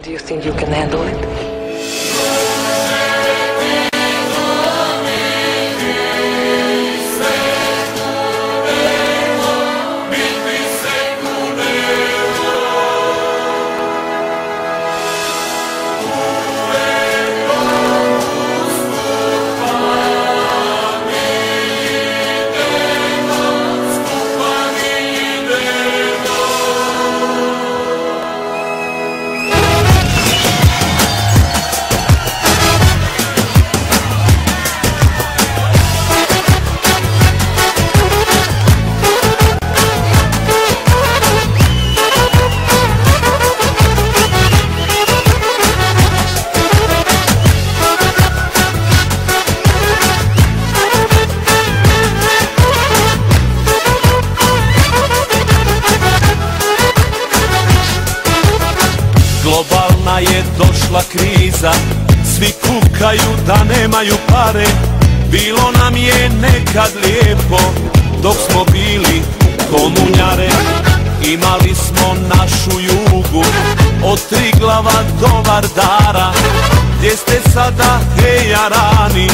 Do you think you can handle it? Globalna je došla kriza, svi kukaju da nemaju pare. Bilo nam je nekad lijepo dok smo bili komunjare. Imali smo našu jugu od Triglava do Vardara. Gdje ste sada, hej jarani,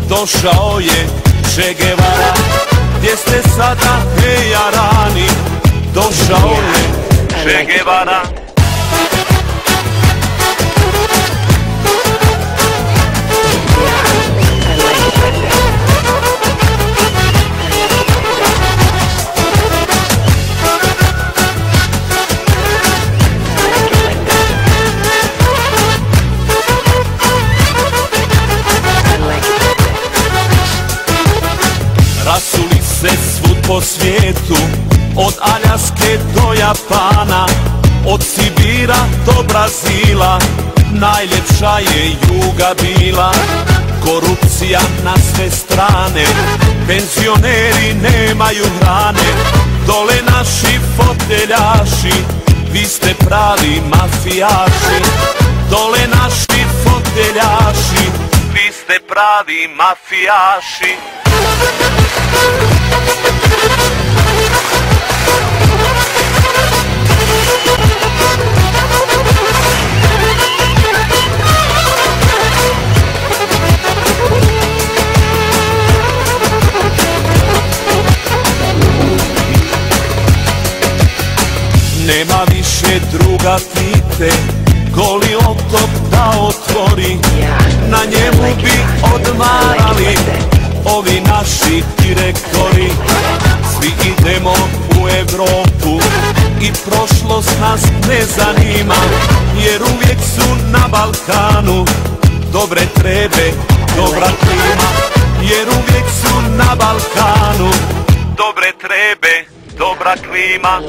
došao je Che Guevara. Gdje ste sada, hej jarani, došao je Che Guevara. Rasuli se svud po svijetu, od Aljaske do Japana, od Sibira do Brazila, najljepša je juga bila. Korupcija na sve strane, penzioneri nemaju hrane. Dole naši foteljaši, vi ste pravi mafijaši. Dole naši foteljaši, vi ste pravi mafijaši. Nema više druga Tite, goli otok da otvori. Na njemu bi odmarali ovi naši direktori. Svi idemo u Evropu i prošlost nas ne zanima, jer uvijek su na Balkanu dobre trebe, dobra klima. Jer uvijek su na Balkanu dobre trebe, dobra klima.